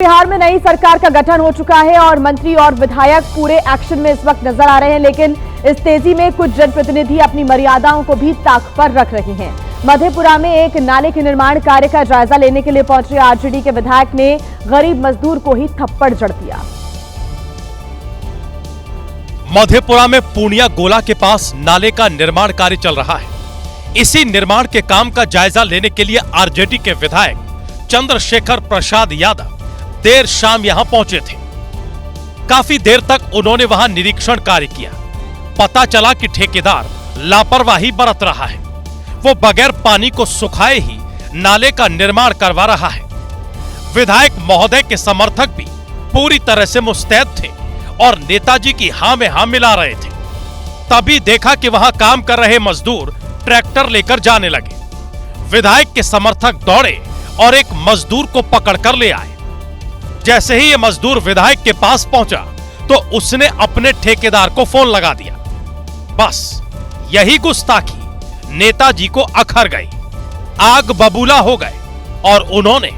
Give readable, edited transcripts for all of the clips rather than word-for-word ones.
बिहार में नई सरकार का गठन हो चुका है और मंत्री और विधायक पूरे एक्शन में इस वक्त नजर आ रहे हैं, लेकिन इस तेजी में कुछ जनप्रतिनिधि अपनी मर्यादाओं को भी ताक पर रख रहे हैं। मधेपुरा में एक नाले के निर्माण कार्य का जायजा लेने के लिए पहुंचे आरजेडी के विधायक ने गरीब मजदूर को ही थप्पड़ जड़ दिया। मधेपुरा में पूर्णिया गोला के पास नाले का निर्माण कार्य चल रहा है। इसी निर्माण के काम का जायजा लेने के लिए आरजेडी के विधायक चंद्रशेखर प्रसाद यादव देर शाम यहां पहुंचे थे। काफी देर तक उन्होंने वहां निरीक्षण कार्य किया। पता चला कि ठेकेदार लापरवाही बरत रहा है। वो बगैर पानी को सुखाए ही नाले का निर्माण करवा रहा है। विधायक महोदय के समर्थक भी पूरी तरह से मुस्तैद थे और नेताजी की हां में हां मिला रहे थे। तभी देखा कि वहां काम कर रहे मजदूर ट्रैक्टर लेकर जाने लगे। विधायक के समर्थक दौड़े और एक मजदूर को पकड़कर ले आए। जैसे ही ये मजदूर विधायक के पास पहुंचा तो उसने अपने ठेकेदार को फोन लगा दिया। बस यही गुस्ताखी नेताजी को अखर गई। आग बबूला हो गए और उन्होंने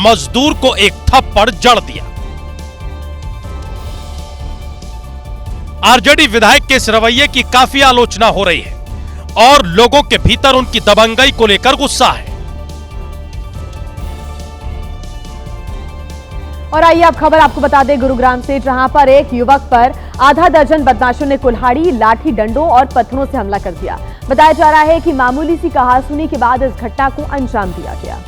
मजदूर को एक थप्पड़ जड़ दिया। आरजेडी विधायक के इस रवैये की काफी आलोचना हो रही है और लोगों के भीतर उनकी दबंगई को लेकर गुस्सा है। और आइए अब खबर आपको बता दें गुरुग्राम से, जहां पर एक युवक पर आधा दर्जन बदमाशों ने कुल्हाड़ी, लाठी, डंडों और पत्थरों से हमला कर दिया। बताया जा रहा है कि मामूली सी कहासुनी के बाद इस घटना को अंजाम दिया गया।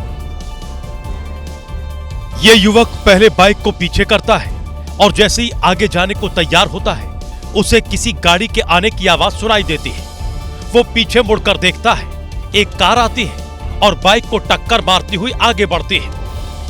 ये युवक पहले बाइक को पीछे करता है और जैसे ही आगे जाने को तैयार होता है उसे किसी गाड़ी के आने की आवाज सुनाई देती है। वो पीछे मुड़कर देखता है, एक कार आती है और बाइक को टक्कर मारती हुई आगे बढ़ती है।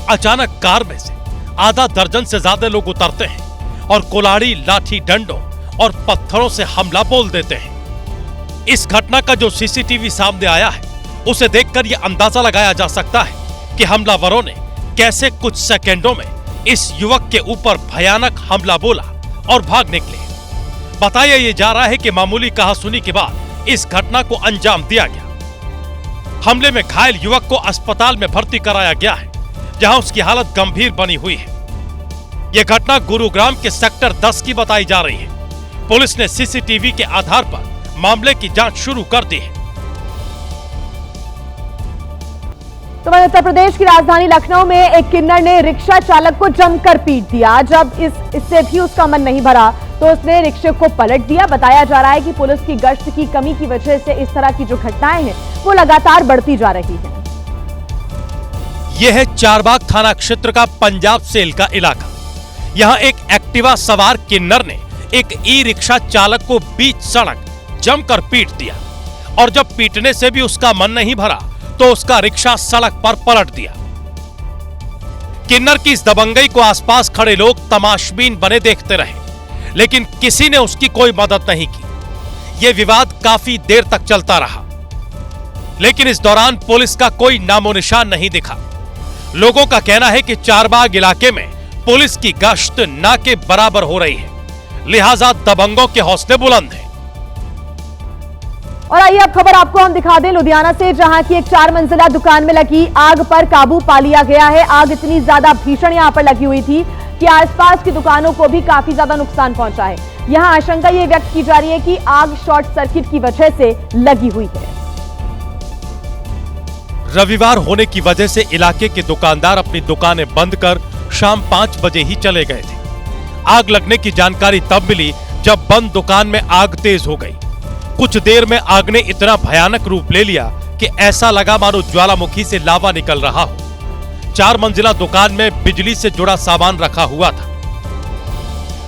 अचानक कार में से आधा दर्जन से ज्यादा लोग उतरते हैं और कुल्हाड़ी, लाठी, डंडों और पत्थरों से हमला बोल देते हैं। इस घटना का जो सीसीटीवी सामने आया है उसे देखकर यह अंदाजा लगाया जा सकता है कि हमलावरों ने कैसे कुछ सेकंडों में इस युवक के ऊपर भयानक हमला बोला और भाग निकले। बताया यह जा रहा है कि मामूली कहासुनी के बाद इस घटना को अंजाम दिया गया। हमले में घायल युवक को अस्पताल में भर्ती कराया गया है, जहां उसकी हालत गंभीर बनी हुई है। यह घटना गुरुग्राम के सेक्टर 10 की बताई जा रही है। पुलिस ने सीसीटीवी के आधार पर मामले की जांच शुरू कर दी है। तो वहीं उत्तर प्रदेश की राजधानी लखनऊ में एक किन्नर ने रिक्शा चालक को जमकर पीट दिया। जब इससे भी उसका मन नहीं भरा तो उसने रिक्शे को पलट दिया। बताया जा रहा है कि पुलिस की गश्त की कमी की वजह से इस तरह की जो घटनाएं हैं वो लगातार बढ़ती जा रही हैं। यह है चारबाग थाना क्षेत्र का पंजाब सेल का इलाका। यहां एक एक्टिवा सवार किन्नर ने एक ई रिक्शा चालक को बीच सड़क जमकर पीट दिया और जब पीटने से भी उसका मन नहीं भरा तो उसका रिक्शा सड़क पर पलट दिया। किन्नर की इस दबंगई को आसपास खड़े लोग तमाशबीन बने देखते रहे, लेकिन किसी ने उसकी कोई मदद नहीं की। यह विवाद काफी देर तक चलता रहा, लेकिन इस दौरान पुलिस का कोई नामो निशान नहीं दिखा। लोगों का कहना है कि चारबाग इलाके में पुलिस की गश्त ना के बराबर हो रही है, लिहाजा दबंगों के हौसले बुलंद हैं। और आइए अब खबर आपको हम दिखा दें लुधियाना से, जहां की एक 4 मंजिला दुकान में लगी आग पर काबू पा लिया गया है। आग इतनी ज्यादा भीषण यहां पर लगी हुई थी कि आसपास की दुकानों को भी काफी ज्यादा नुकसान पहुंचा है। यहां आशंका यह व्यक्त की जा रही है कि आग शॉर्ट सर्किट की वजह से लगी हुई है। रविवार होने की वजह से इलाके के दुकानदार अपनी दुकानें बंद कर शाम 5 बजे ही चले गए थे। आग लगने की जानकारी तब मिली जब बंद दुकान में आग तेज हो गई। कुछ देर में आग ने इतना भयानक रूप ले लिया कि ऐसा लगा मानो ज्वालामुखी से लावा निकल रहा हो। 4 मंजिला दुकान में बिजली से जुड़ा सामान रखा हुआ था।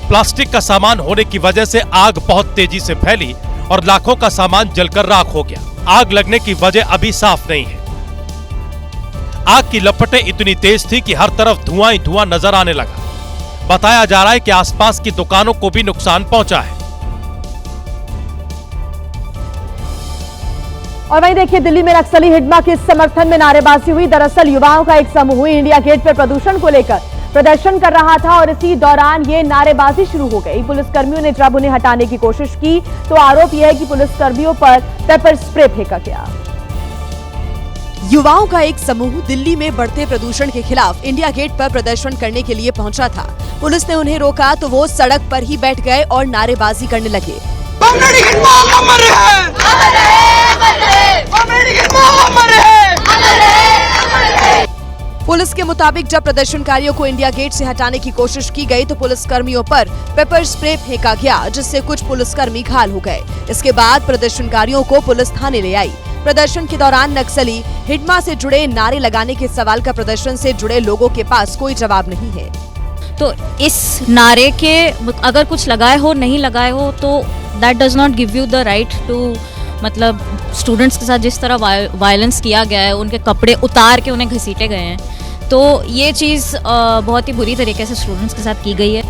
प्लास्टिक का सामान होने की वजह से आग बहुत तेजी से फैली और लाखों का सामान जलकर राख हो गया। आग लगने की वजह अभी साफ नहीं है। आग की लपटें इतनी तेज थी कि हर तरफ धुआं ही धुआं नजर आने लगा। बताया जा रहा है कि आसपास की दुकानों को भी नुकसान पहुंचा है। और वहीं देखिए, दिल्ली में नक्सली हिडमा के समर्थन में नारेबाजी हुई। दरअसल युवाओं का एक समूह इंडिया गेट पर प्रदूषण को लेकर प्रदर्शन कर रहा था और इसी दौरान ये नारेबाजी शुरू हो गई। पुलिसकर्मियों ने जब उन्हें हटाने की कोशिश की तो आरोप यह है कि पुलिसकर्मियों पर पेपर स्प्रे फेंका गया। युवाओं का एक समूह दिल्ली में बढ़ते प्रदूषण के खिलाफ इंडिया गेट पर प्रदर्शन करने के लिए पहुंचा था। पुलिस ने उन्हें रोका तो वो सड़क पर ही बैठ गए और नारेबाजी करने लगे। पुलिस के मुताबिक जब प्रदर्शनकारियों को इंडिया गेट से हटाने की कोशिश की गई तो पुलिस कर्मियों पर पेपर स्प्रे फेंका गया, जिससे कुछ पुलिसकर्मी घायल हो गए। इसके बाद प्रदर्शनकारियों को पुलिस थाने ले आई। प्रदर्शन के दौरान नक्सली हिडमा से जुड़े नारे लगाने के सवाल का प्रदर्शन से जुड़े लोगों के पास कोई जवाब नहीं है। तो इस नारे के अगर कुछ लगाए हो नहीं लगाए हो तो that does not give you the right to, मतलब स्टूडेंट्स के साथ जिस तरह वायलेंस किया गया है, उनके कपड़े उतार के उन्हें घसीटे गए हैं, तो ये चीज़ बहुत ही बुरी तरीके से स्टूडेंट्स के साथ की गई है।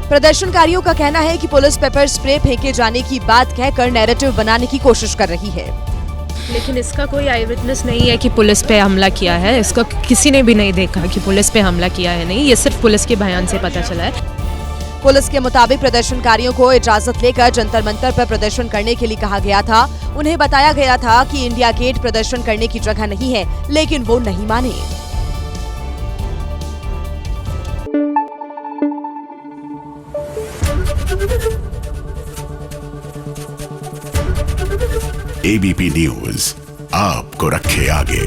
प्रदर्शनकारियों का कहना है कि पुलिस पेपर स्प्रे फेंके जाने की बात कहकर नैरेटिव बनाने की कोशिश कर रही है, लेकिन इसका कोई आई विटनेस नहीं है कि पुलिस पे हमला किया है। इसको किसी ने भी नहीं देखा कि पुलिस पे हमला किया है, नहीं, ये सिर्फ पुलिस के बयान से पता चला है। पुलिस के मुताबिक प्रदर्शनकारियों को इजाजत लेकर जंतर मंतर पर प्रदर्शन करने के लिए कहा गया था। उन्हें बताया गया था कि इंडिया गेट प्रदर्शन करने की जगह नहीं है, लेकिन वो नहीं माने। एबीपी न्यूज आपको रखे आगे।